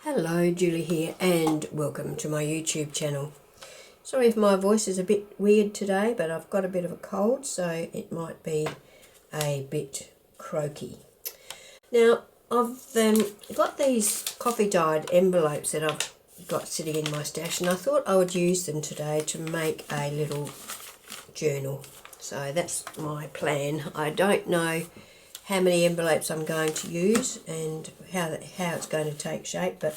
Hello, Julie here and welcome to my YouTube channel. Sorry if my voice is a bit weird today, but I've got a bit of a cold, so it might be a bit croaky. Now, I've got these coffee dyed envelopes that I've got sitting in my stash, and I thought I would use them today to make a little journal. So that's my plan. I don't know how many envelopes I'm going to use and how it's going to take shape, but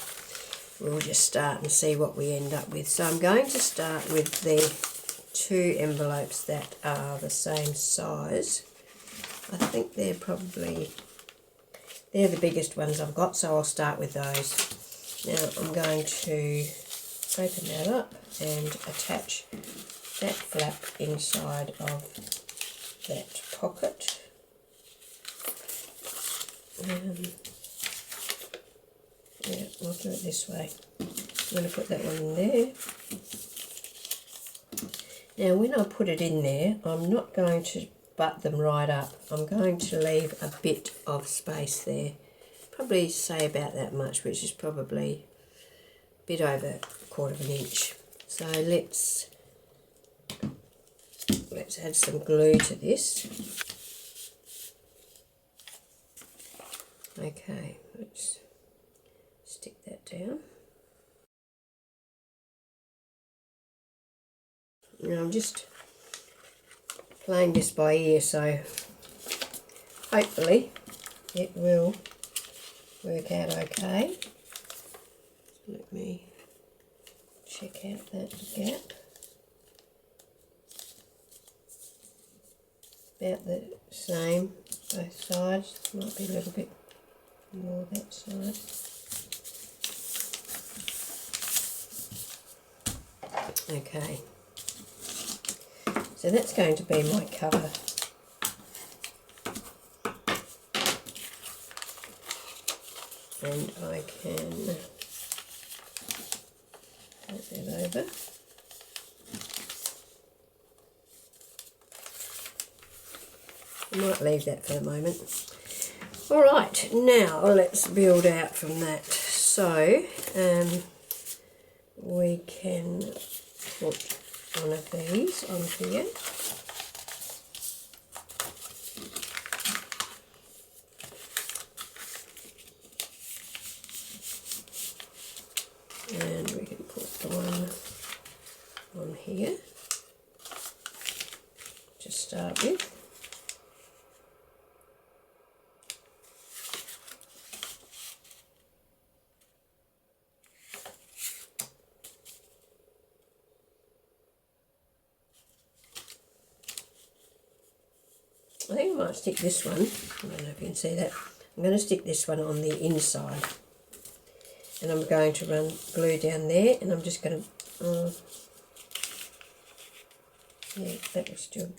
we'll just start and see what we end up with. So I'm going to start with the two envelopes that are the same size. I think they're the biggest ones I've got, so I'll start with those. Now I'm going to open that up and attach that flap inside of that pocket. Yeah, we'll do it this way. I'm going to put that one in there. Now when I put it in there, I'm not going to butt them right up. I'm going to leave a bit of space there. Probably say about that much, which is probably a bit over a quarter of an inch. So let's add some glue to this. Okay, let's stick that down. Now I'm just playing this by ear, so hopefully it will work out okay. Let me check out that gap. About the same both sides, might be a little bit more that side. Okay, so that's going to be my cover. And I can put that over. I might leave that for the moment. Alright, now let's build out from that. So, we can put one of these on here. And we can put the one on here to start with. I think I might stick this one, I don't know if you can see that, I'm going to stick this one on the inside. And I'm going to run glue down there, and I'm just going to, yeah, that was still,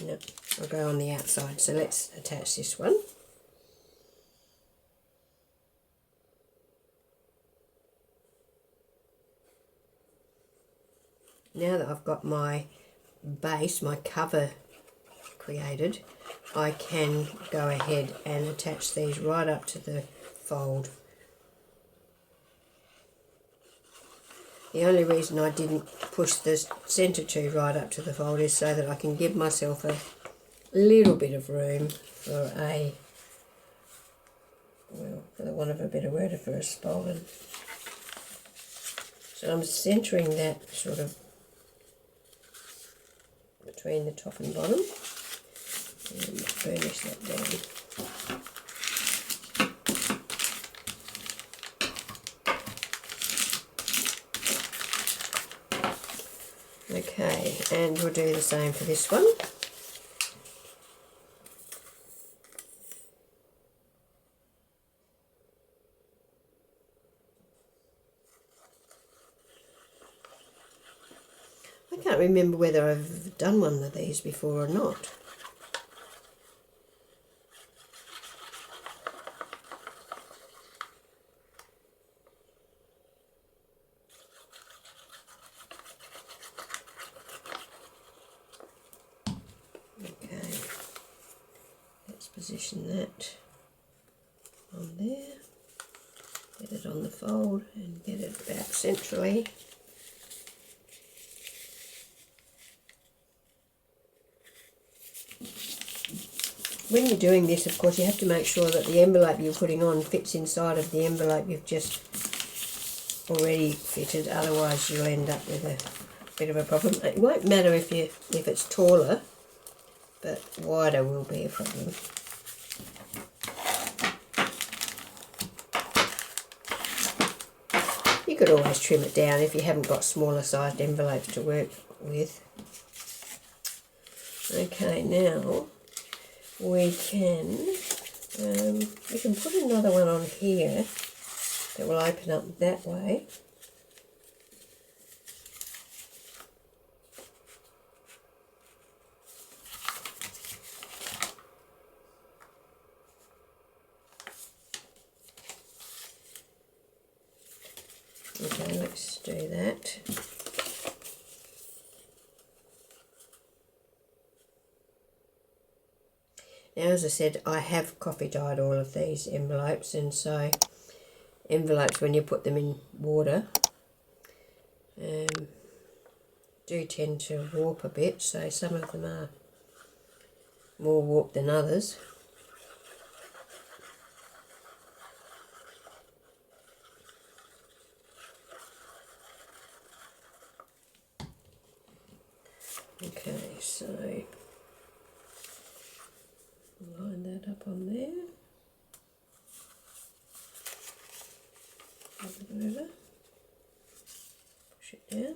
no, I'll go on the outside. So let's attach this one. Now that I've got my base, my cover created, I can go ahead and attach these right up to the fold. The only reason I didn't push the centre two right up to the fold is so that I can give myself a little bit of room for a, well, for the want of a better word, for a spine. So I'm centering that sort of between the top and bottom, and burnish that down. Okay, and we'll do the same for this one. I can't remember whether I've done one of these before or not. Okay, let's position that on there. on the fold and get it about centrally. When you're doing this, of course, you have to make sure that the envelope you're putting on fits inside of the envelope you've just already fitted, otherwise you'll end up with a bit of a problem. It won't matter if it's taller, but wider will be a problem. You could always trim it down if you haven't got smaller sized envelopes to work with. Okay, now we can put another one on here that will open up that way. Okay, let's do that. Now, as I said, I have coffee dyed all of these envelopes, and so envelopes, when you put them in water, do tend to warp a bit, so some of them are more warped than others. Okay, so line that up on there. Flip it over. Push it down.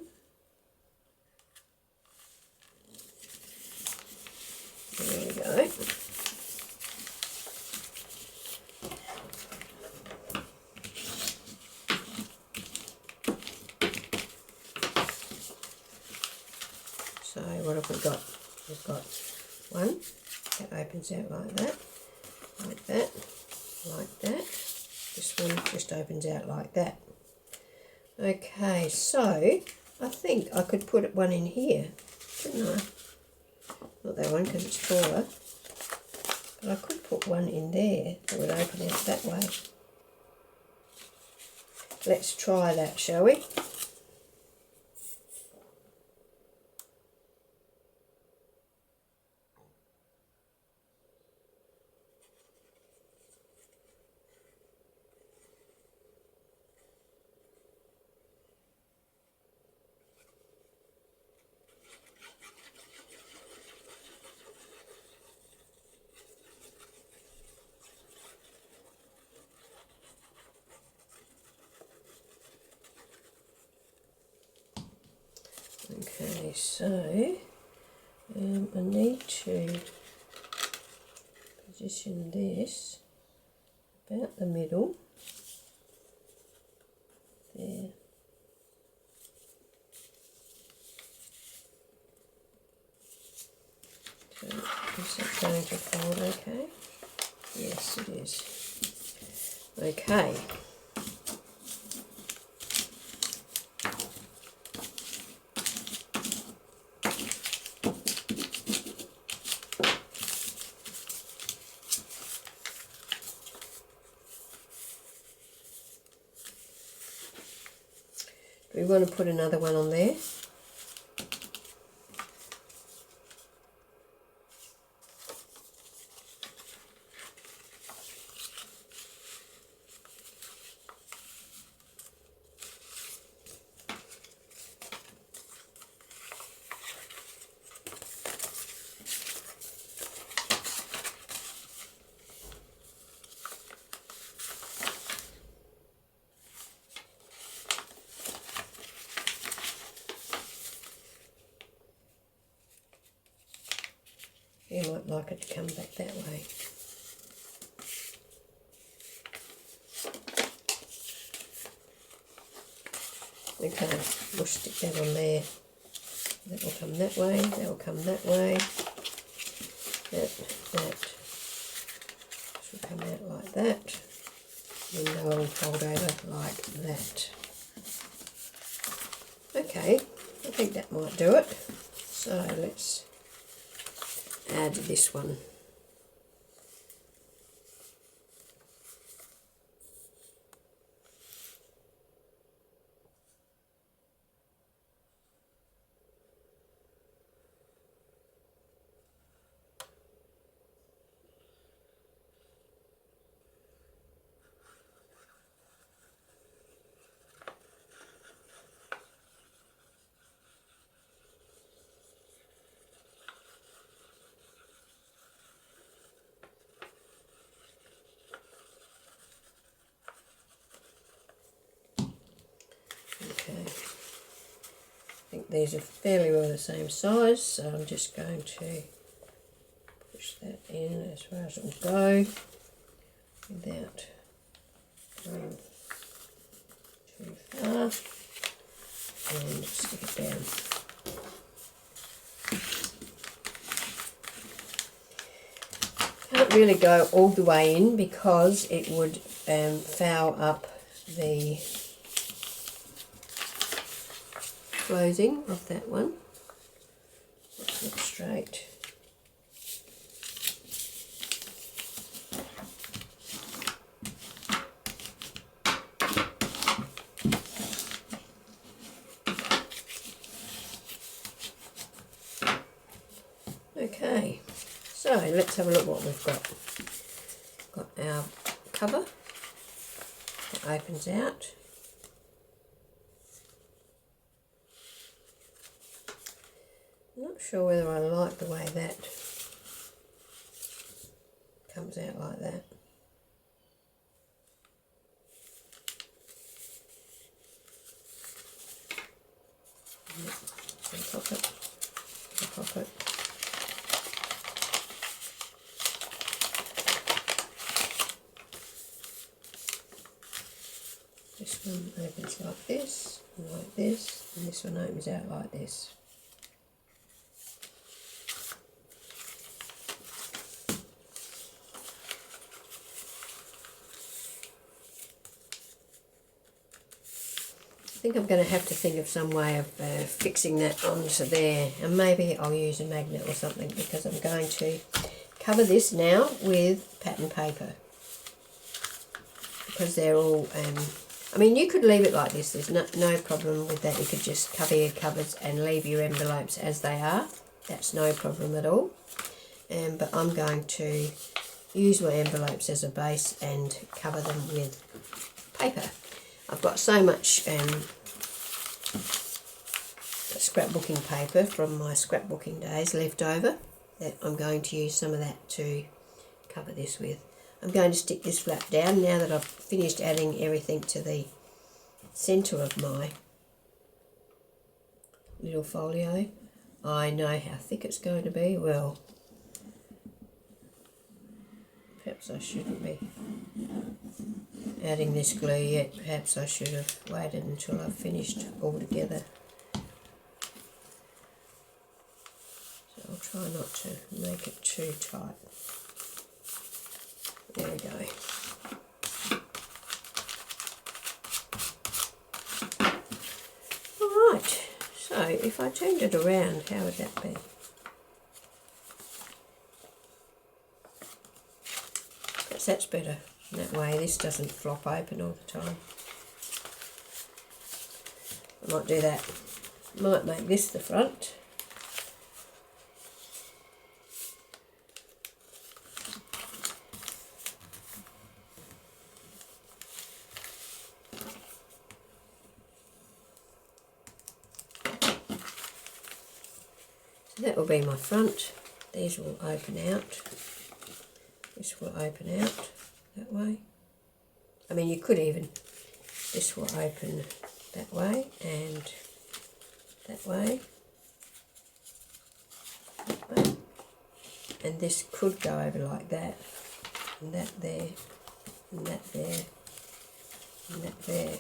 There we go. So what have we got? We've got one that opens out like that, like that, like that. This one just opens out like that. Okay, so I think I could put one in here, couldn't I? Not that one because it's taller, but I could put one in there that would open out that way. Let's try that, shall we? Okay, so I need to position this about the middle there. So is that going to fold okay? Yes, it is. Okay. We want to put another one on there. You might like it to come back that way. Okay, we'll stick that on there. That will come that way, that will come that way. That should come out like that. And they'll all fold over like that. Okay, I think that might do it. So let's add this one. think these are fairly well the same size, so I'm just going to push that in as far as it will go without going too far, and stick it down. Can't really go all the way in because it would foul up the closing of that one. Let's look straight. Okay, so let's have a look what we've got. Got our cover that opens out. I'm not sure whether I like the way that comes out like that. Pop it, pop it. This one opens like this, and this one opens out like this. I think I'm going to have to think of some way of fixing that onto there, and maybe I'll use a magnet or something, because I'm going to cover this now with pattern paper, because they're all I mean, you could leave it like this, there's no problem with that. You could just cover your covers and leave your envelopes as they are, that's no problem at all. But I'm going to use my envelopes as a base and cover them with paper. I've got so much scrapbooking paper from my scrapbooking days left over that I'm going to use some of that to cover this with. I'm going to stick this flap down now that I've finished adding everything to the centre of my little folio. I know how thick it's going to be. Well, perhaps I shouldn't be adding this glue yet. Perhaps I should have waited until I've finished all together. So I'll try not to make it too tight. There we go. Alright, so if I turned it around, how would that be? Perhaps that's better. That way this doesn't flop open all the time. I might do that. Might make this the front. So that will be my front. These will open out. This will open out that way. I mean, you could even, this will open that way and that way. That way. And this could go over like that, and that there, and that there, and that there.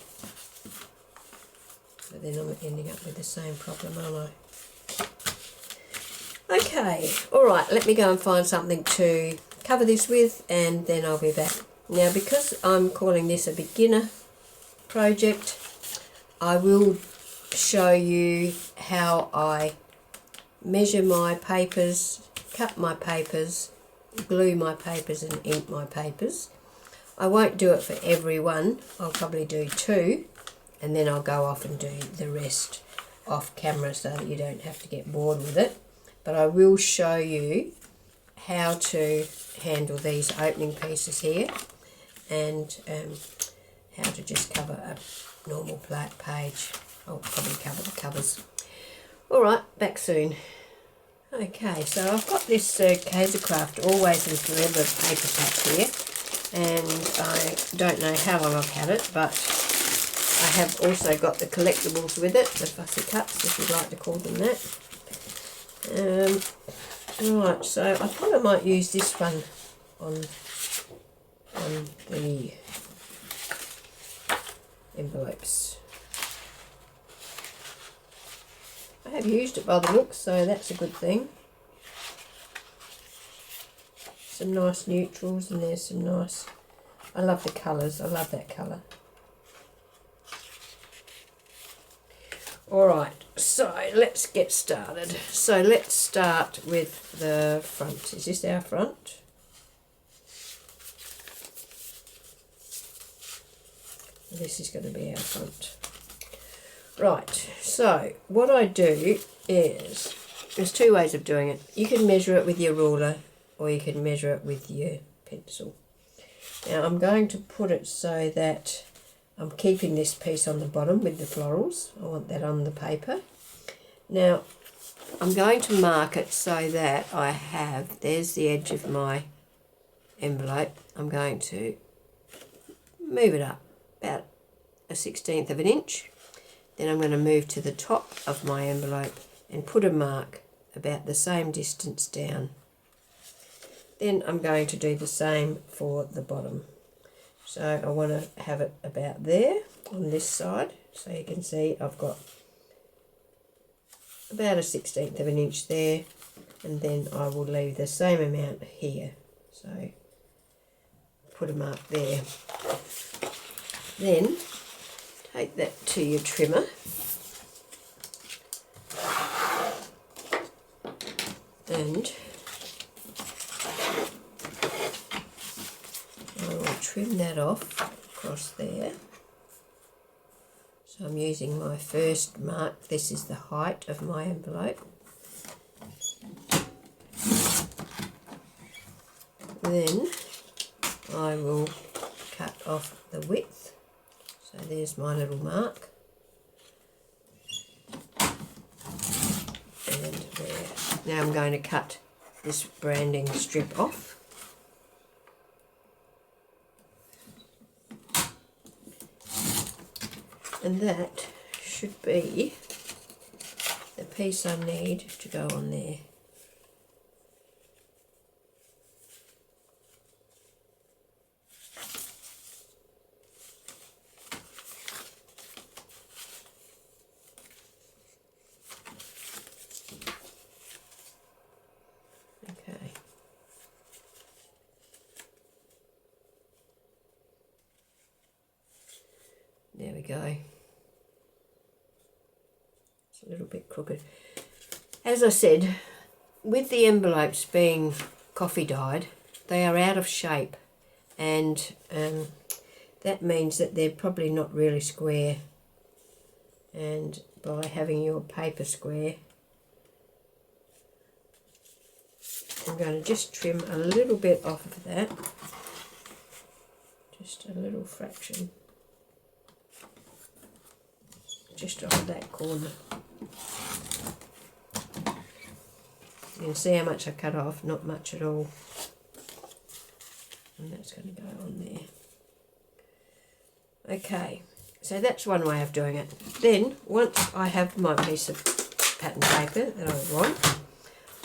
But then I'm ending up with the same problem, aren't I? Okay, alright, let me go and find something to cover this with, and then I'll be back. Now, because I'm calling this a beginner project, I will show you how I measure my papers, cut my papers, glue my papers and ink my papers. I won't do it for every one. I'll probably do 2, and then I'll go off and do the rest off camera so that you don't have to get bored with it. But I will show you how to handle these opening pieces here, and how to just cover a normal page. I'll probably cover the covers. Alright, back soon. Okay, so I've got this Papercraft Always and Forever paper pack here, and I don't know how long I've had it, but I have also got the collectibles with it, the fussy cuts, if you'd like to call them that. Right, so I thought I might use this one on the envelopes. I have used it by the looks, so that's a good thing. Some nice neutrals, and there's some nice, I love the colours, I love that colour. Alright, so let's get started. So let's start with the front. Is this our front? This is going to be our front. Right, so what I do is, there's two ways of doing it. You can measure it with your ruler, or you can measure it with your pencil. Now I'm going to put it so that I'm keeping this piece on the bottom with the florals. I want that on the paper. Now I'm going to mark it so that I have, there's the edge of my envelope. I'm going to move it up about 1/16 of an inch. Then I'm going to move to the top of my envelope and put a mark about the same distance down. Then I'm going to do the same for the bottom. So I want to have it about there on this side. So you can see I've got about 1/16 of an inch there, and then I will leave the same amount here. So put a mark there. Then take that to your trimmer and I will trim that off across there. So I'm using my first mark. This is the height of my envelope. Then I will cut off the width. So there's my little mark. And there. Now I'm going to cut this branding strip off. And that should be the piece I need to go on there. Okay. There we go. A little bit crooked. As I said, with the envelopes being coffee dyed, they are out of shape, and that means that they're probably not really square, and by having your paper square, I'm going to just trim a little bit off of that, just a little fraction, just off of that corner. You can see how much I cut off, not much at all. And that's going to go on there. Okay, so that's one way of doing it. Then, once I have my piece of pattern paper that I want,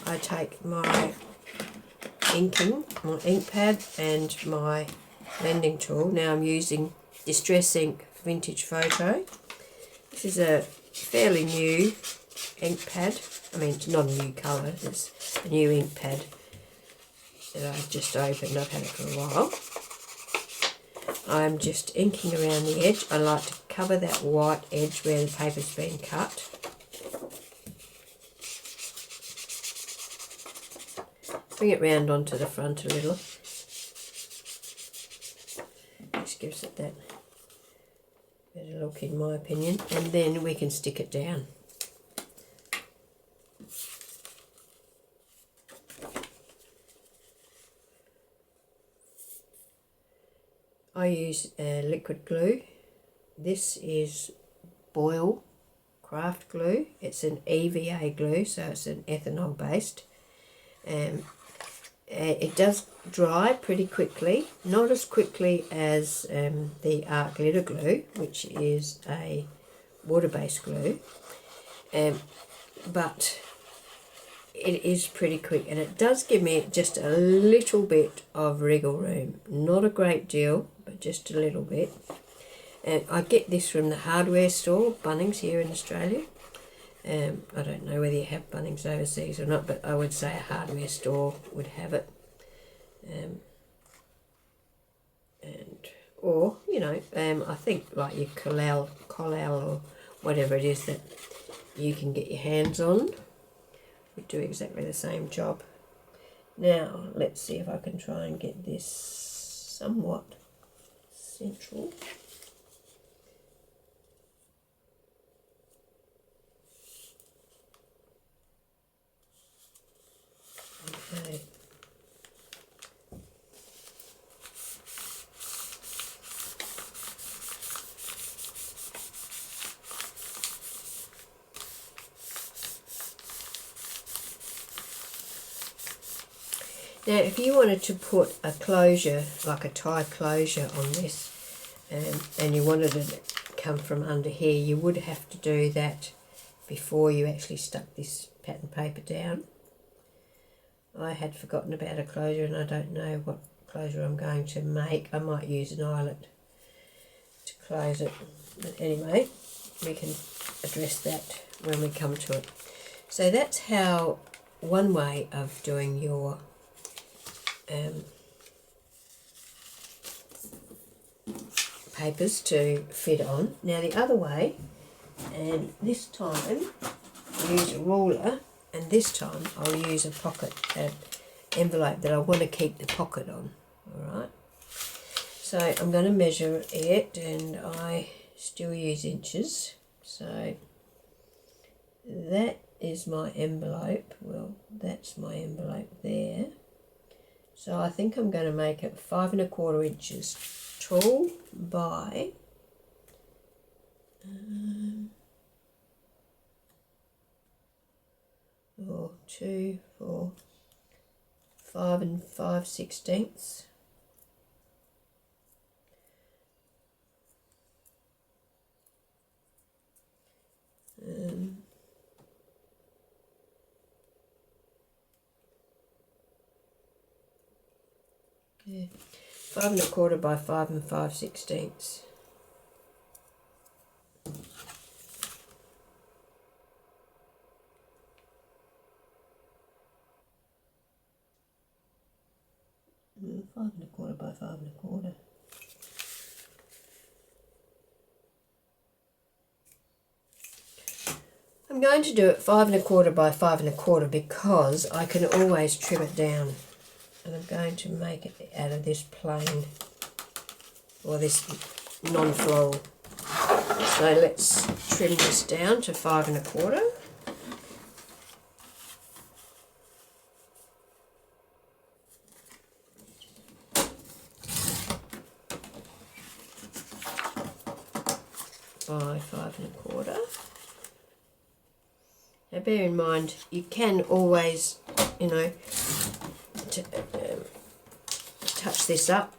I take my inking, my ink pad and my blending tool. Now I'm using Distress Ink Vintage Photo. This is a fairly new ink pad. I mean, it's not a new colour, it's a new ink pad that I've just opened. I've had it for a while. I'm just inking around the edge. I like to cover that white edge where the paper's been cut. Bring it round onto the front a little. Just gives it that better look, in my opinion, and then we can stick it down. I use liquid glue. This is Boyle craft glue. It's an EVA glue, so it's an ethanol based. It does dry pretty quickly, not as quickly as the Art Glitter Glue, which is a water-based glue, but it is pretty quick, and it does give me just a little bit of wriggle room. Not a great deal, but just a little bit. And I get this from the hardware store, Bunnings, here in Australia. I don't know whether you have Bunnings overseas or not, but I would say a hardware store would have it. Or, you know, I think like your Collal or whatever it is that you can get your hands on would do exactly the same job. Now, let's see if I can try and get this somewhat central. Okay. Now, if you wanted to put a closure, like a tie closure on this, and you wanted it to come from under here, you would have to do that before you actually stuck this pattern paper down. I had forgotten about a closure, and I don't know what closure I'm going to make. I might use an eyelet to close it. But anyway, we can address that when we come to it. So that's how one way of doing your papers to fit on. Now the other way, and this time I'll use a ruler, and this time I'll use a pocket envelope that I want to keep the pocket on. Alright, so I'm going to measure it, and I still use inches. So that is my envelope. Well, that's my envelope there. So I think I'm going to make it 5 1/4 inches tall by 2, 4, 5 5/16. Yeah, 5 1/4 by 5 5/16. Mm, 5 1/4 by 5 1/4. I'm going to do it 5 1/4 by 5 1/4 because I can always trim it down. And I'm going to make it out of this plain, or this non-floral. So let's trim this down to 5 1/4. By 5 1/4. Now bear in mind, you can always, you know, touch this up,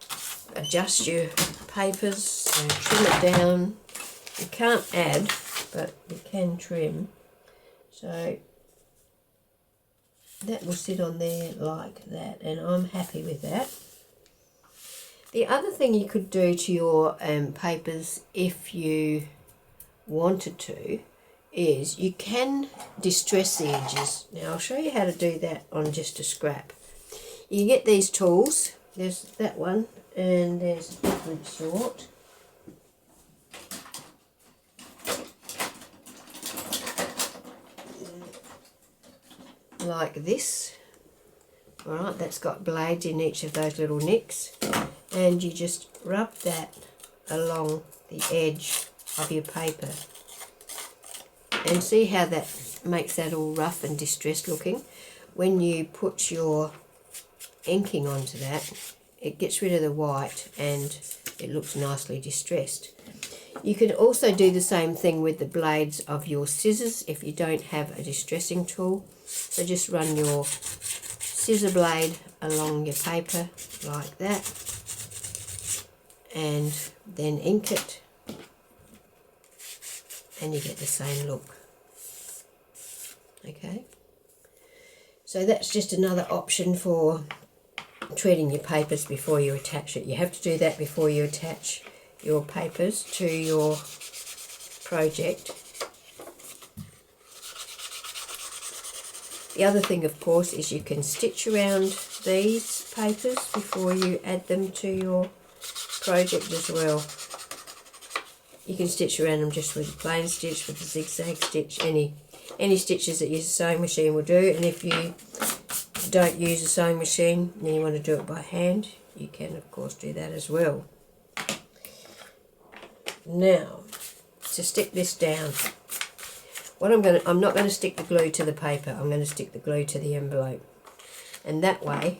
adjust your papers and trim it down. You can't add, but you can trim. So that will sit on there like that, and I'm happy with that. The other thing you could do to your papers, if you wanted to, is you can distress the edges. Now I'll show you how to do that on just a scrap. You get these tools. There's that one, and there's a different sort. Like this. Alright, that's got blades in each of those little nicks, and you just rub that along the edge of your paper, and see how that makes that all rough and distressed looking. When you put your inking onto that, it gets rid of the white and it looks nicely distressed. You can also do the same thing with the blades of your scissors if you don't have a distressing tool. So just run your scissor blade along your paper like that, and then ink it, and you get the same look. Okay, so that's just another option for treating your papers before you attach it. You have to do that before you attach your papers to your project. The other thing, of course, is you can stitch around these papers before you add them to your project as well. You can stitch around them just with a plain stitch, with a zigzag stitch, any stitches that your sewing machine will do. And if you don't use a sewing machine and you want to do it by hand, you can of course do that as well. Now, to stick this down, I'm not going to stick the glue to the paper, I'm going to stick the glue to the envelope. And that way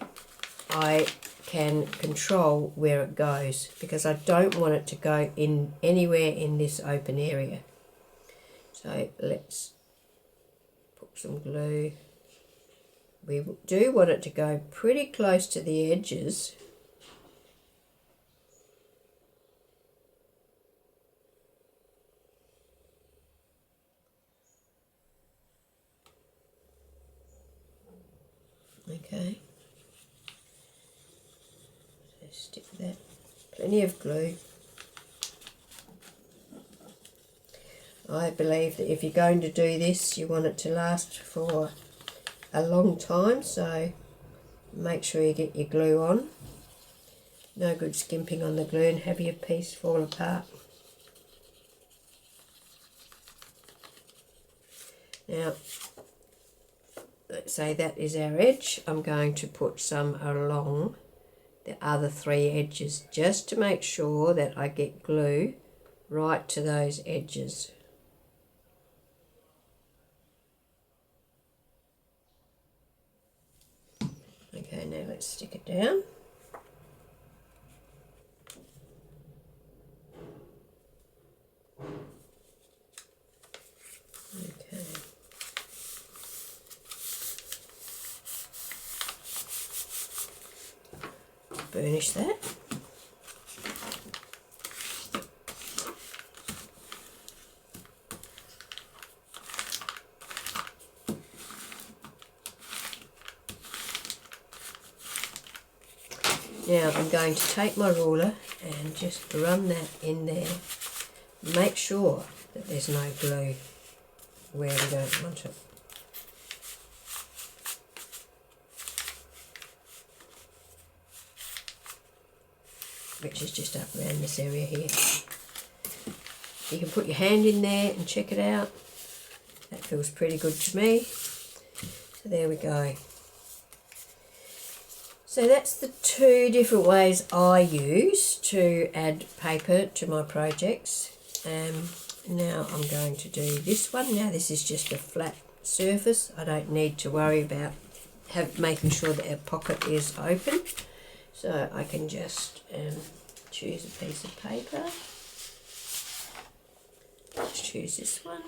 I can control where it goes, because I don't want it to go in anywhere in this open area. So let's put some glue. We do want it to go pretty close to the edges. Okay, so stick that, plenty of glue. I believe that if you're going to do this, you want it to last for a long time, so make sure you get your glue on. No good skimping on the glue and have your piece fall apart. Now, let's say that is our edge. I'm going to put some along the other three edges, just to make sure that I get glue right to those edges. Okay, now let's stick it down. Okay. Burnish that. Now I'm going to take my ruler and just run that in there. Make sure that there's no glue where we don't want it. Which is just up around this area here. You can put your hand in there and check it out. That feels pretty good to me. So there we go. So that's the two different ways I use to add paper to my projects. Now I'm going to do this one. Now this is just a flat surface. I don't need to worry about making sure that our pocket is open. So I can just choose a piece of paper. Let's choose this one.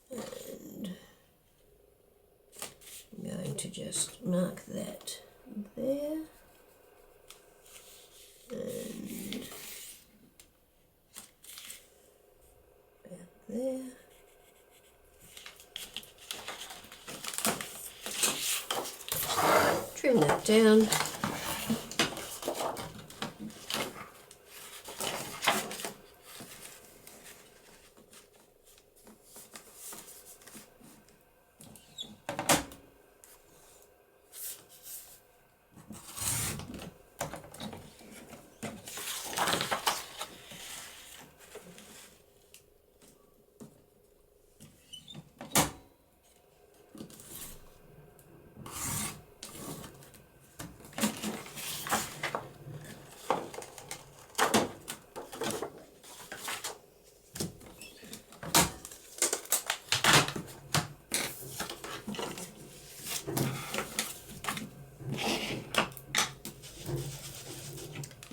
And I'm going to just mark that there. And about there. Trim that down.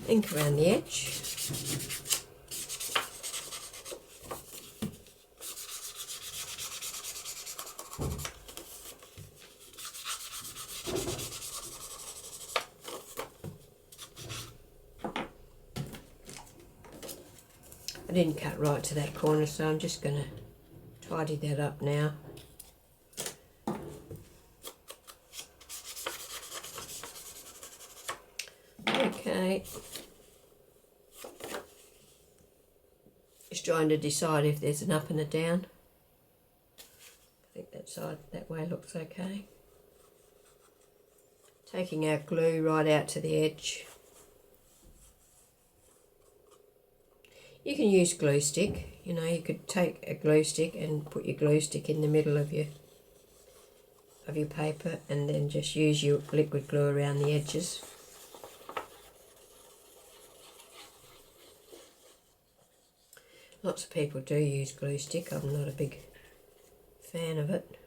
Ink around the edge. I didn't cut right to that corner, so I'm just going to tidy that up now. Okay. Just trying to decide if there's an up and a down. I think that side, that way looks okay. Taking our glue right out to the edge. You can use glue stick, you know, you could take a glue stick and put your glue stick in the middle of your paper and then just use your liquid glue around the edges. Lots of people do use glue stick. I'm not a big fan of it.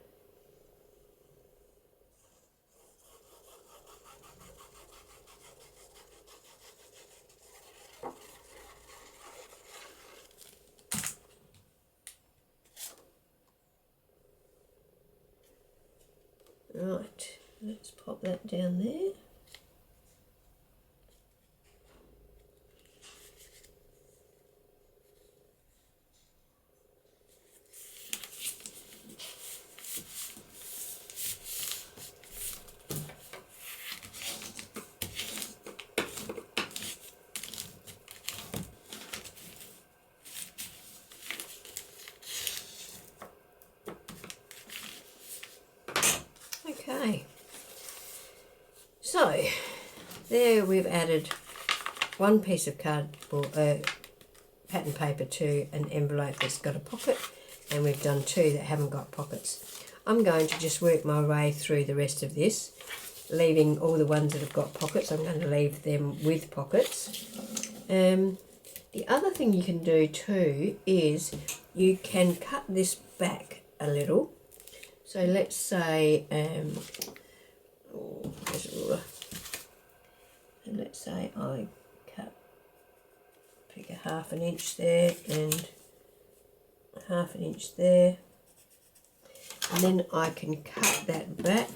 Right, let's pop that down there. Okay, so there we've added one piece of cardboard, pattern paper to an envelope that's got a pocket, and we've done two that haven't got pockets. I'm going to just work my way through the rest of this, leaving all the ones that have got pockets. I'm going to leave them with pockets. The other thing you can do too is you can cut this back a little. So let's say, let's say I pick a ½ inch there and ½ inch there, and then I can cut that back.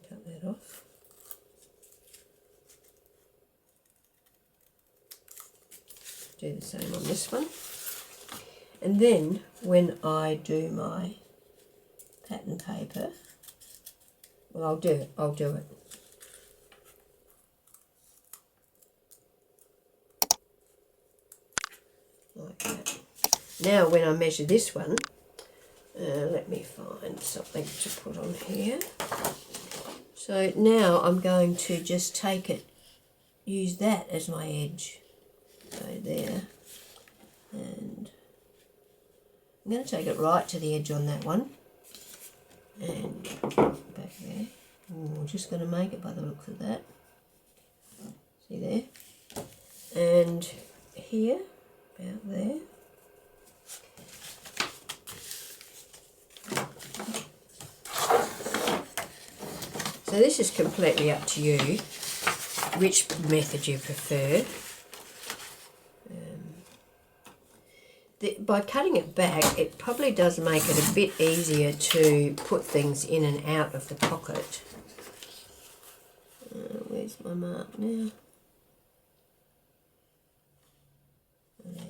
Cut that off. Do the same on this one, and then when I do my pattern paper, well, I'll do it like that. Now when I measure this one, let me find something to put on here. So now I'm going to just take it, use that as my edge. So there, and I'm going to take it right to the edge on that one, and back there. We're just going to make it by the looks of that. See there? And here, about there. So this is completely up to you, which method you prefer. By cutting it back, it probably does make it a bit easier to put things in and out of the pocket. Where's my mark now? There.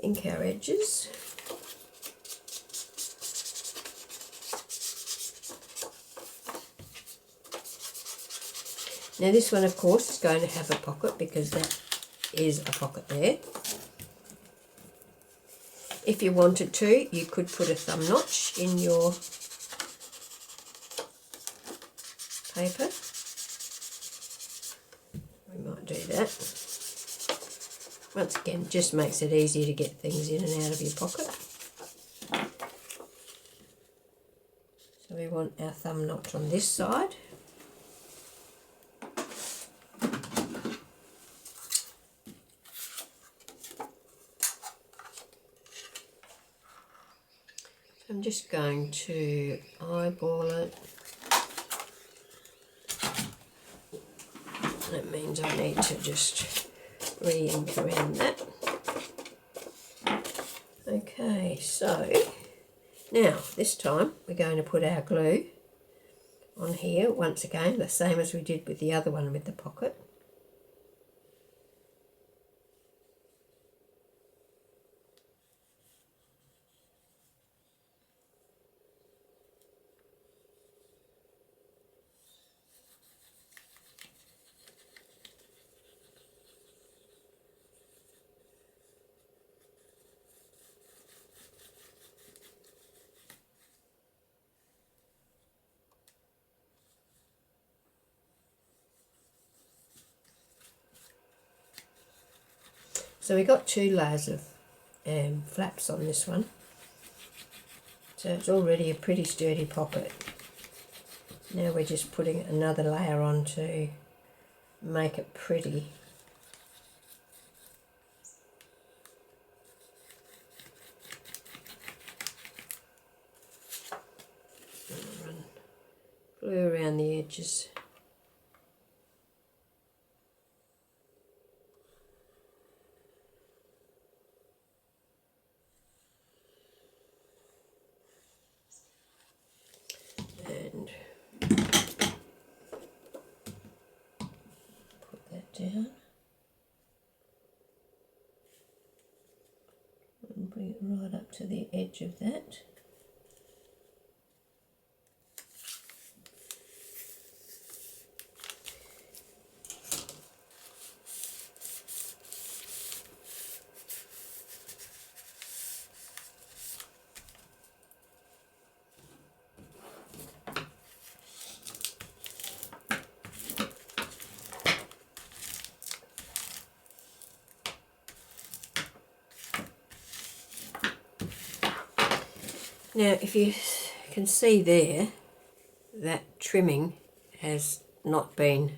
Ink our edges. Now this one, of course, is going to have a pocket because that is a pocket there. If you wanted to, you could put a thumb notch in your paper. We might do that. Once again, just makes it easier to get things in and out of your pocket. So we want our thumb notch on this side. I'm just going to eyeball it. That means I need to just re-ink around that. Okay, so now this time we're going to put our glue on here once again, the same as we did with the other one with the pocket. So we got 2 layers of flaps on this one, so it's already a pretty sturdy pocket. Now we're just putting another layer on to make it pretty. Run glue around the edges. And put that down and bring it right up to the edge of that. Now, if you can see there, that trimming has not been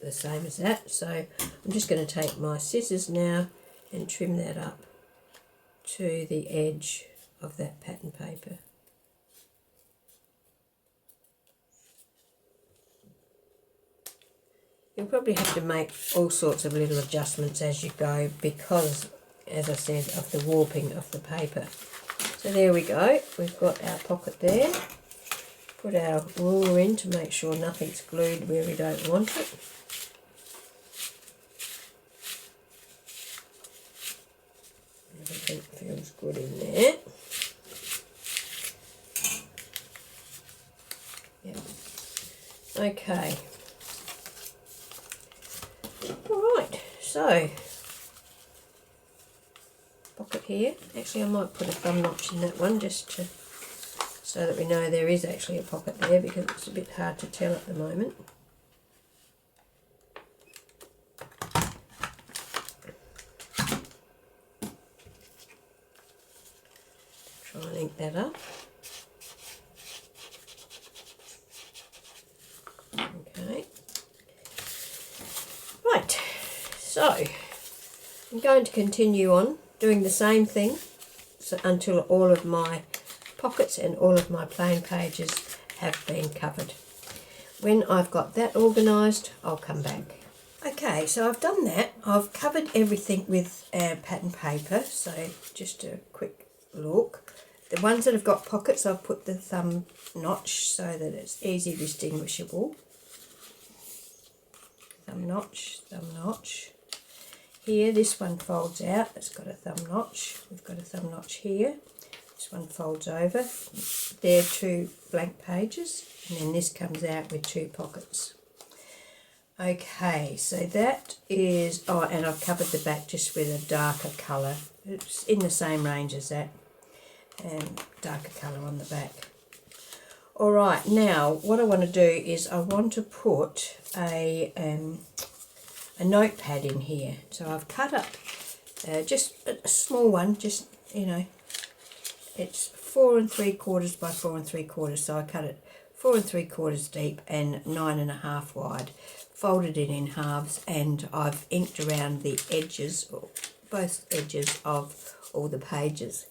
the same as that. So I'm just going to take my scissors now and trim that up to the edge of that pattern paper. You'll probably have to make all sorts of little adjustments as you go because, as I said, of the warping of the paper. So there we go, we've got our pocket there. Put our ruler in to make sure nothing's glued where we don't want it. Everything feels good in there. Yeah. Okay. Alright, so pocket here. Actually, I might put a thumb notch in that one just to, so that we know there is actually a pocket there, because it's a bit hard to tell at the moment. Try and ink that up. Okay. Right, so I'm going to continue on doing the same thing until all of my pockets and all of my plain pages have been covered. When I've got that organised, I'll come back. Okay, so I've done that. I've covered everything with pattern paper, so just a quick look. The ones that have got pockets, I've put the thumb notch so that it's easy distinguishable. Thumb notch, thumb notch. Here, this one folds out, it's got a thumb notch. We've got a thumb notch here. This one folds over. They're 2 blank pages, and then this comes out with 2 pockets. Okay, so that is, oh, and I've covered the back just with a darker colour. It's in the same range as that, and darker colour on the back. Alright, now what I want to do is I want to put a notepad in here. So I've cut up just a small one, just, you know, it's 4 3/4 by 4 3/4, so I cut it 4 3/4 deep and 9 1/2 wide, folded it in halves, and I've inked around the edges, or both edges of all the pages.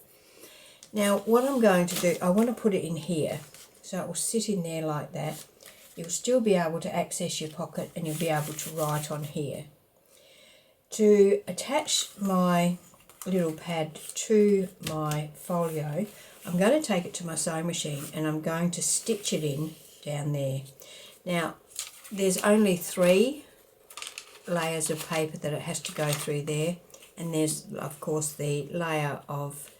Now what I'm going to do, I want to put it in here, so it will sit in there like that. You'll still be able to access your pocket and you'll be able to write on here. To attach my little pad to my folio, I'm going to take it to my sewing machine and I'm going to stitch it in down there. Now there's only 3 layers of paper that it has to go through there, and there's of course the layer of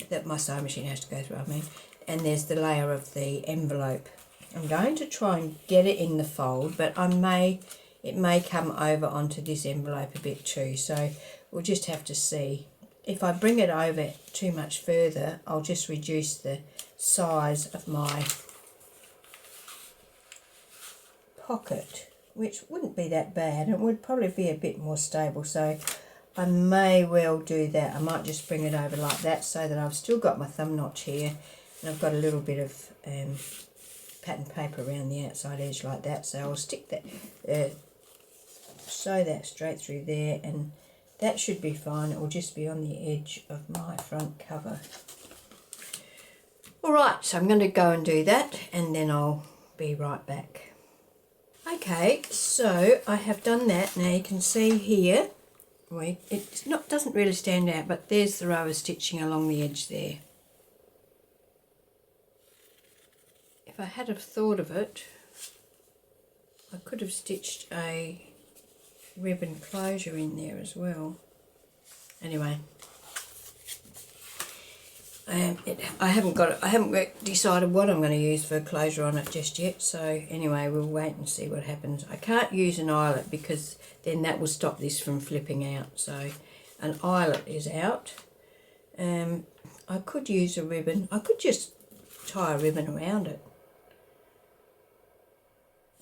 that my sewing machine has to go through, and there's the layer of the envelope. I'm going to try and get it in the fold, but it may come over onto this envelope a bit too, so we'll just have to see. If I bring it over too much further, I'll just reduce the size of my pocket, which wouldn't be that bad. It would probably be a bit more stable, so I may well do that. I might just bring it over like that so that I've still got my thumb notch here and I've got a little bit of pattern paper around the outside edge like that. So I'll stick that, sew that straight through there, and that should be fine. It will just be on the edge of my front cover. Alright, so I'm going to go and do that and then I'll be right back. Okay, so I have done that. Now you can see here, doesn't really stand out, but there's the row of stitching along the edge there. If I had have thought of it, I could have stitched a ribbon closure in there as well. Anyway, I haven't decided what I'm going to use for closure on it just yet, so anyway, we'll wait and see what happens. I can't use an eyelet because then that will stop this from flipping out, so an eyelet is out. I could use a ribbon. I could just tie a ribbon around it.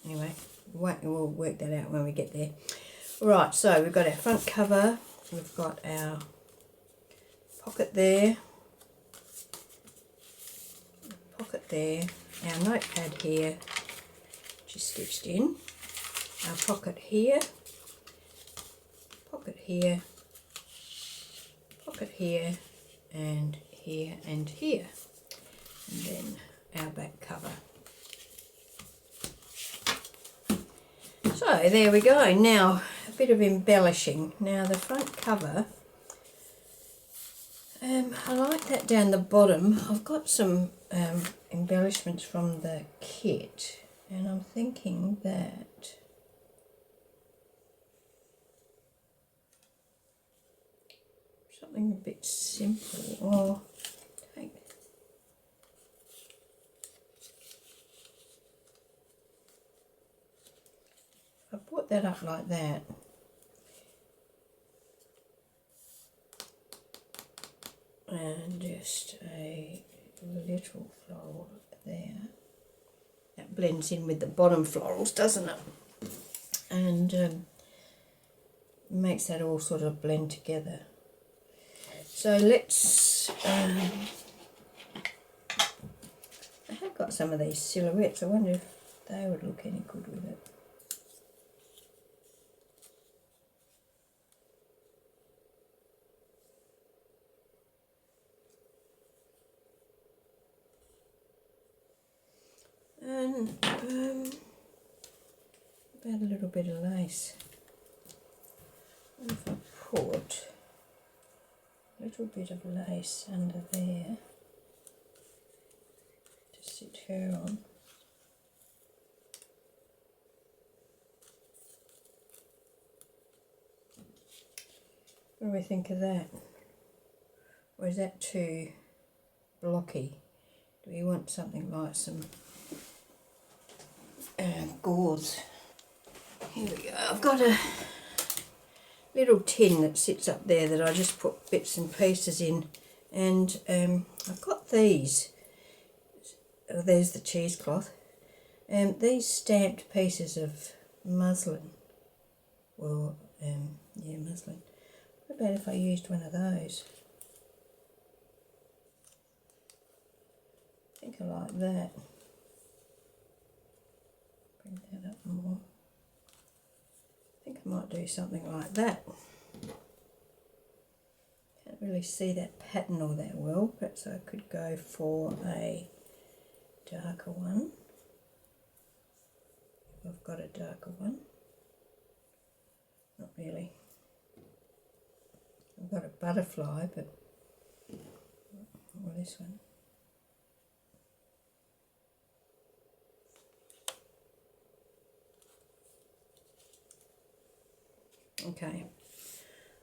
Anyway, we'll work that out when we get there. Right, so we've got our front cover, we've got our pocket there, our notepad here, which is stitched in, our pocket here, pocket here, and here, and here, and then our back cover. So there we go. Now a bit of embellishing. Now the front cover, I like that down the bottom. I've got some embellishments from the kit, and I'm thinking that something a bit simple, or take I put that up like that, and just a little floral there. That blends in with the bottom florals, doesn't it? And makes that all sort of blend together. So let's, I have got some of these silhouettes. I wonder if they would look any good with it. And about a little bit of lace. And if I put a little bit of lace under there to sit her on. What do we think of that? Or is that too blocky? Do we want something like some gauze? Here we go. I've got a little tin that sits up there that I just put bits and pieces in, and I've got these. Oh, there's the cheesecloth. These stamped pieces of muslin. Well, yeah, muslin. What about if I used one of those? I think I like that. Bring that up more. I think I might do something like that. That'd really see that pattern all that well. Perhaps I could go for a darker one. I've got a darker one. Not really. I've got a butterfly, but or this one. Okay,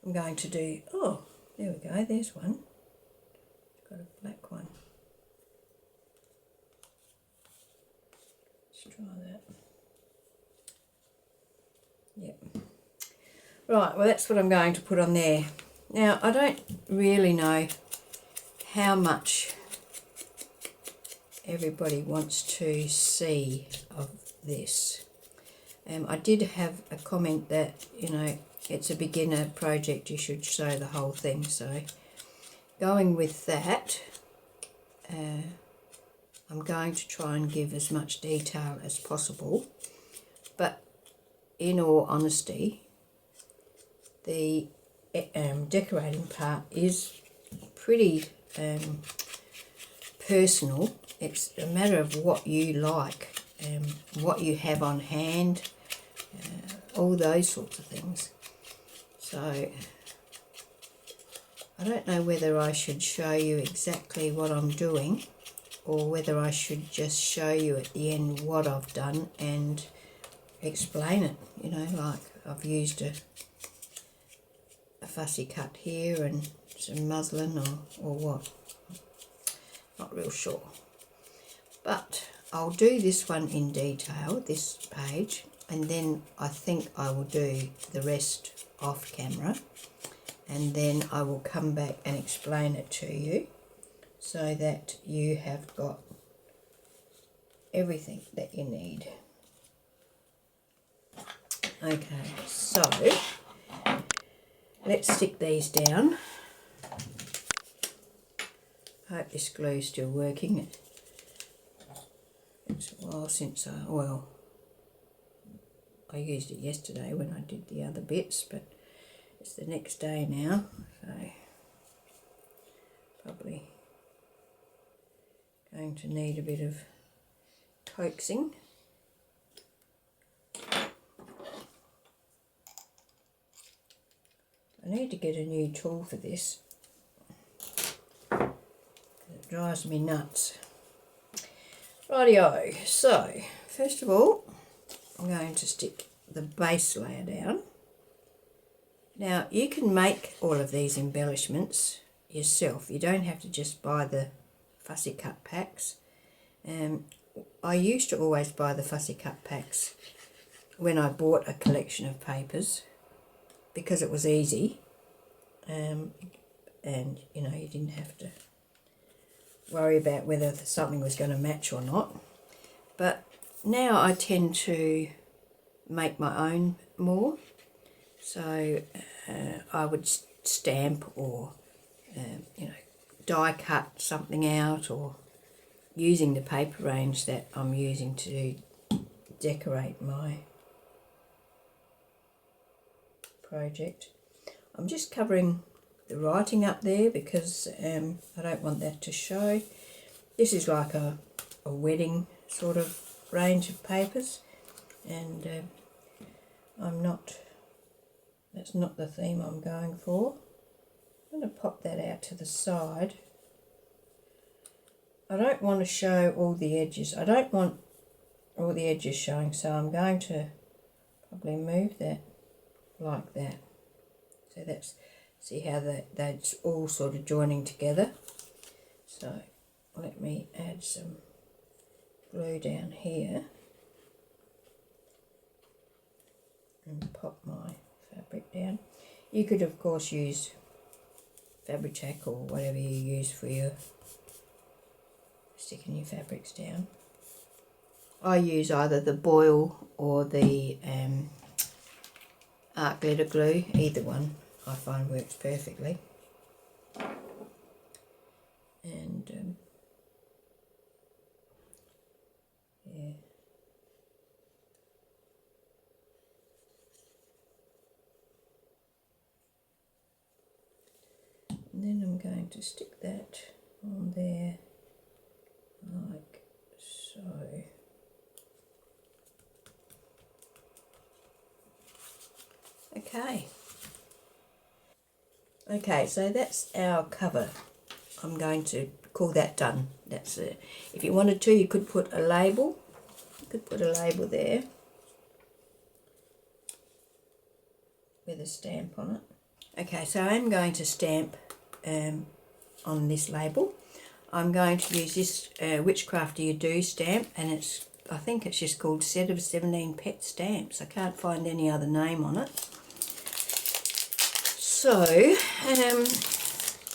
I'm going to do, oh, there we go, there's one. It's got a black one. Let's try that. Yep. Right, well that's what I'm going to put on there. Now, I don't really know how much everybody wants to see of this. I did have a comment that, you know, it's a beginner project, you should show the whole thing. So going with that, I'm going to try and give as much detail as possible. But in all honesty, the decorating part is pretty personal. It's a matter of what you like, what you have on hand, all those sorts of things. So I don't know whether I should show you exactly what I'm doing or whether I should just show you at the end what I've done and explain it, you know, like I've used a fussy cut here and some muslin or what. Not real sure. But I'll do this one in detail, this page, and then I think I will do the rest off camera, and then I will come back and explain it to you so that you have got everything that you need. Okay, so let's stick these down. I hope this glue is still working. It's a while since I used it yesterday when I did the other bits, but it's the next day now, so probably going to need a bit of coaxing. I need to get a new tool for this. It drives me nuts. Rightio, so first of all I'm going to stick the base layer down. Now you can make all of these embellishments yourself. You don't have to just buy the fussy cut packs. I used to always buy the fussy cut packs when I bought a collection of papers because it was easy, and you know, you didn't have to worry about whether something was going to match or not. But now I tend to make my own more, so I would stamp or you know, die cut something out, or using the paper range that I'm using to decorate my project. I'm just covering the writing up there because I don't want that to show. This is like a wedding sort of range of papers, and that's not the theme I'm going for. I'm going to pop that out to the side. I don't want to show all the edges. I don't want all the edges showing, so I'm going to probably move that like that. So that's, see how that's all sort of joining together. So let me add some glue down here and pop my fabric down. You could of course use fabric tack or whatever you use for your sticking your fabrics down. I use either the Boil or the art glitter glue. Either one I find works perfectly. And yeah. And then to stick that on there like so. Okay, so that's our cover. I'm going to call that done. That's it. If you wanted to, you could put a label. You could put a label there with a stamp on it. Okay, so I'm going to stamp on this label. I'm going to use this Witchcraft Do You Do stamp, and I think it's just called Set of 17 Pet Stamps. I can't find any other name on it. So,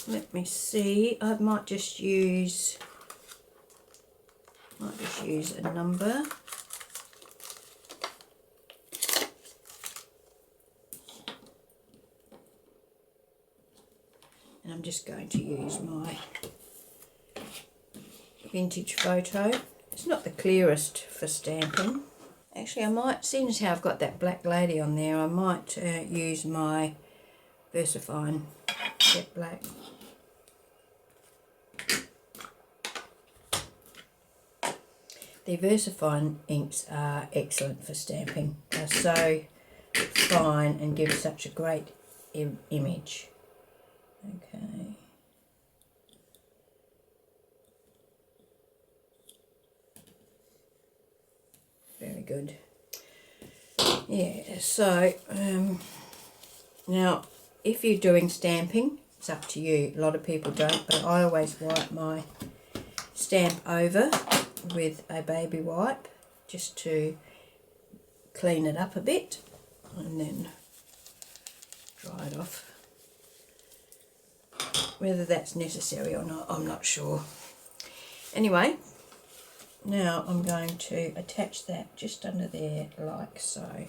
let me see. I might just use a number. And I'm just going to use my vintage photo. It's not the clearest for stamping. Actually, I might, seeing as how I've got that black lady on there, I might use my VersaFine Jet Black. The VersaFine inks are excellent for stamping. They're so fine and give such a great image. Okay. Very good. Yeah, so now if you're doing stamping, it's up to you. A lot of people don't, but I always wipe my stamp over with a baby wipe just to clean it up a bit and then dry it off. Whether that's necessary or not, I'm not sure. Anyway, now I'm going to attach that just under there like so.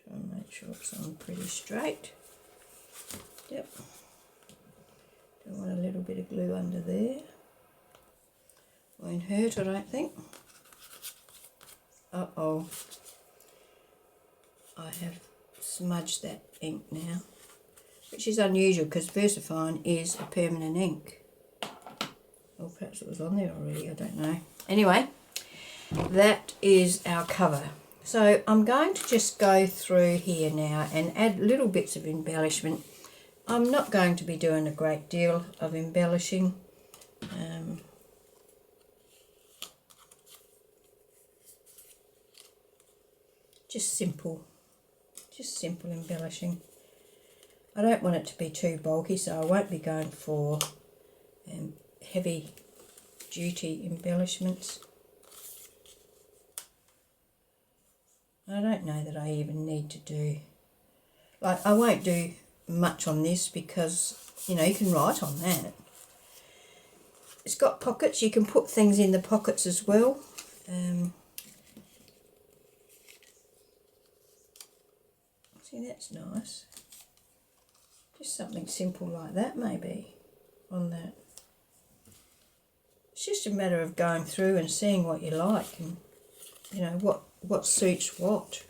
Try and make sure it's on pretty straight. Yep. Don't want a little bit of glue under there. Won't hurt, I don't think. Uh-oh. I have smudged that ink now, which is unusual because VersaFine is a permanent ink. Or perhaps it was on there already, I don't know. Anyway, that is our cover. So I'm going to just go through here now and add little bits of embellishment. I'm not going to be doing a great deal of embellishing. Just simple embellishing. I don't want it to be too bulky, so I won't be going for heavy duty embellishments. I don't know that I even need to do, like, I won't do much on this because, you know, you can write on that. It's got pockets, you can put things in the pockets as well. See, that's nice. Just something simple like that maybe on that. It's just a matter of going through and seeing what you like and, you know, what suits what.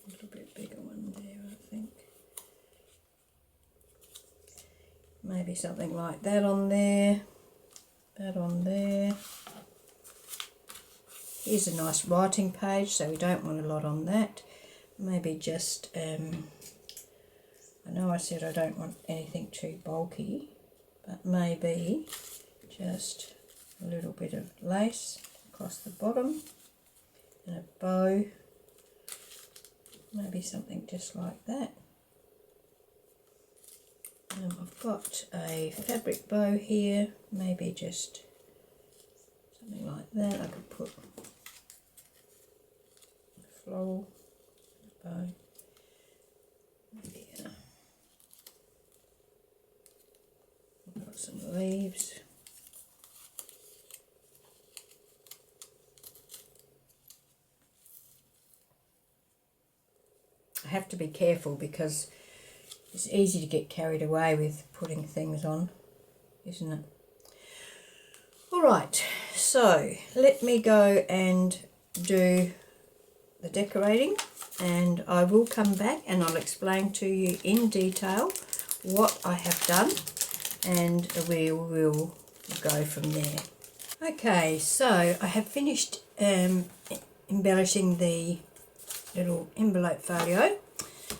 A little bit bigger one there, I think. Maybe something like that on there, that on there. Here's a nice writing page, so we don't want a lot on that. Maybe just, I know I said I don't want anything too bulky, but maybe just a little bit of lace across the bottom and a bow. Maybe something just like that. I've got a fabric bow here, maybe just something like that. I could put a floral bow. Maybe I've got some leaves. I have to be careful because it's easy to get carried away with putting things on, isn't it? Alright, so let me go and do the decorating, and I will come back and I'll explain to you in detail what I have done, and we will go from there. Okay, so I have finished embellishing the little envelope folio,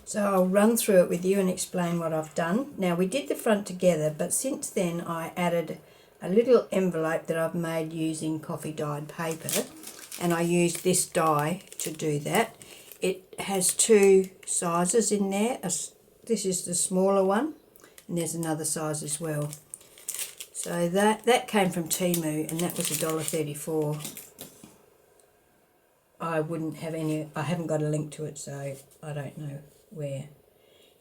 so I'll run through it with you and explain what I've done. Now, we did the front together, but since then I added a little envelope that I've made using coffee dyed paper, and I used this die to do that. It has two sizes in there. This is the smaller one, and there's another size as well. So that came from Temu, and that was $1.34. I haven't got a link to it, so I don't know where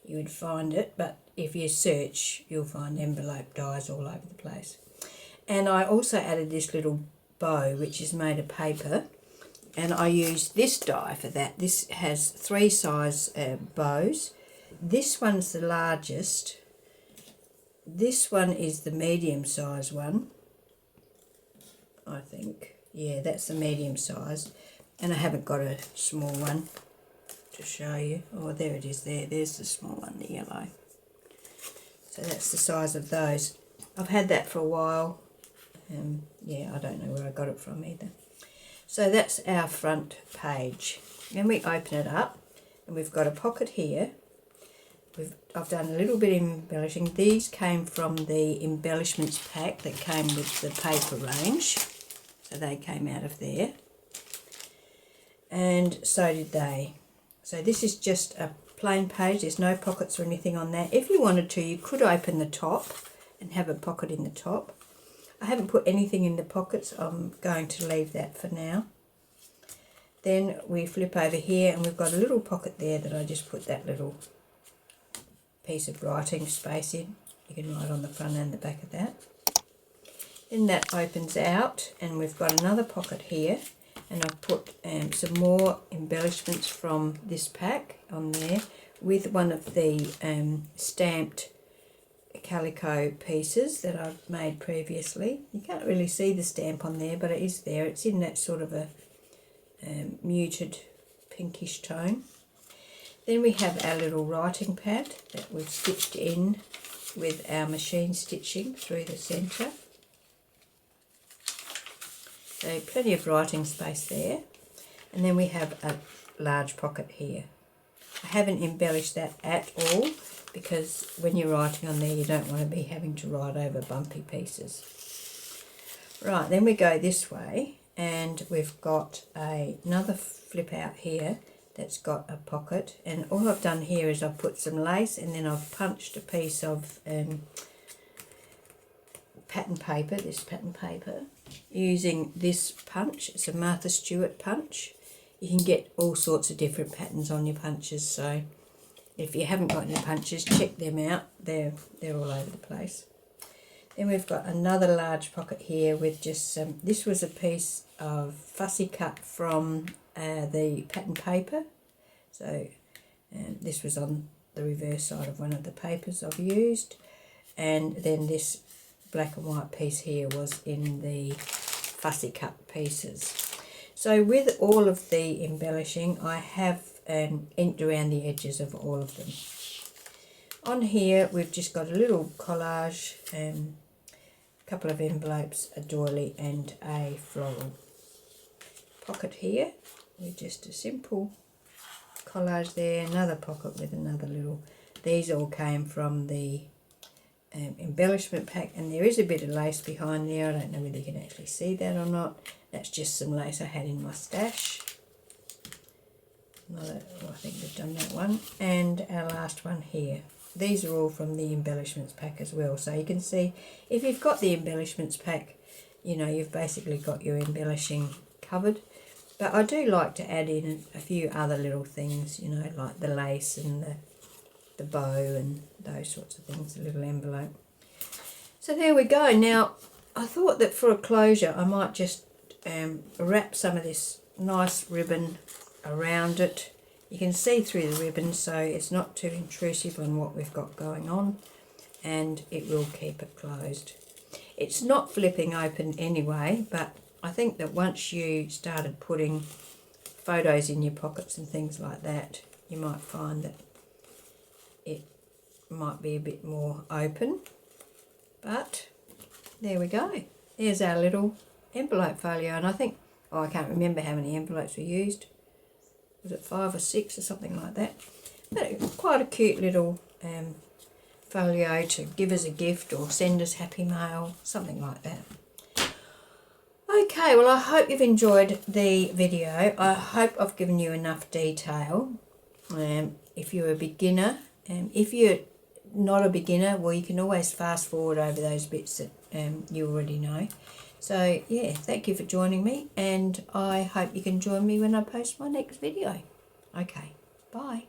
you would find it, but if you search, you'll find envelope dies all over the place. And I also added this little bow, which is made of paper, and I used this die for that. This has 3 size bows. This one's the largest. This one is the medium size one, I think. Yeah, that's the medium size, and I haven't got a small one to show you. Oh, there it is there. There's the small one, the yellow. So that's the size of those. I've had that for a while. Yeah, I don't know where I got it from either. So that's our front page. Then we open it up, and we've got a pocket here. I've done a little bit of embellishing. These came from the embellishments pack that came with the paper range. So they came out of there. And so did they. So this is just a plain page. There's no pockets or anything on that. If you wanted to, you could open the top and have a pocket in the top. I haven't put anything in the pockets. I'm going to leave that for now. Then we flip over here, and we've got a little pocket there that I just put that little piece of writing space in. You can write on the front and the back of that. Then that opens out, and we've got another pocket here, and I've put some more embellishments from this pack on there with one of the stamped calico pieces that I've made previously. You can't really see the stamp on there, but it is there. It's in that sort of a muted pinkish tone. Then we have our little writing pad that we've stitched in with our machine stitching through the centre. So plenty of writing space there. And then we have a large pocket here. I haven't embellished that at all because when you're writing on there, you don't want to be having to write over bumpy pieces. Right, then we go this way, and we've got another flip out here that's got a pocket, and all I've done here is I've put some lace, and then I've punched a piece of pattern paper, this pattern paper, using this punch. It's a Martha Stewart punch. You can get all sorts of different patterns on your punches, so if you haven't got any punches, check them out. They're all over the place. Then we've got another large pocket here with just some, this was a piece of fussy cut from the pattern paper. So this was on the reverse side of one of the papers I've used. And then this black and white piece here was in the fussy cut pieces. So with all of the embellishing, I have inked around the edges of all of them. On here we've just got a little collage, a couple of envelopes, a doily and a floral. Pocket here with just a simple collage there, another pocket with another little, these all came from the embellishment pack, and there is a bit of lace behind there. I don't know whether you can actually see that or not. That's just some lace I had in my stash. I think we've done that one. And our last one here. These are all from the embellishments pack as well. So you can see, if you've got the embellishments pack, you know, you've basically got your embellishing covered. But I do like to add in a few other little things, you know, like the lace and the bow and those sorts of things, a little envelope. So there we go. Now, I thought that for a closure, I might just wrap some of this nice ribbon around it You can see through the ribbon, so it's not too intrusive on what we've got going on, and it will keep it closed. It's not flipping open anyway, but I think that once you started putting photos in your pockets and things like that, you might find that it might be a bit more open. But there we go. There's our little envelope folio, and I think, oh, I can't remember how many envelopes we used. Was it 5 or 6 or something like that? But quite a cute little folio to give as a gift or send as happy mail, something like that. Okay, well, I hope you've enjoyed the video. I hope I've given you enough detail. If you're a beginner, if you're not a beginner, well, you can always fast forward over those bits that you already know. So yeah, thank you for joining me, and I hope you can join me when I post my next video. Okay, bye.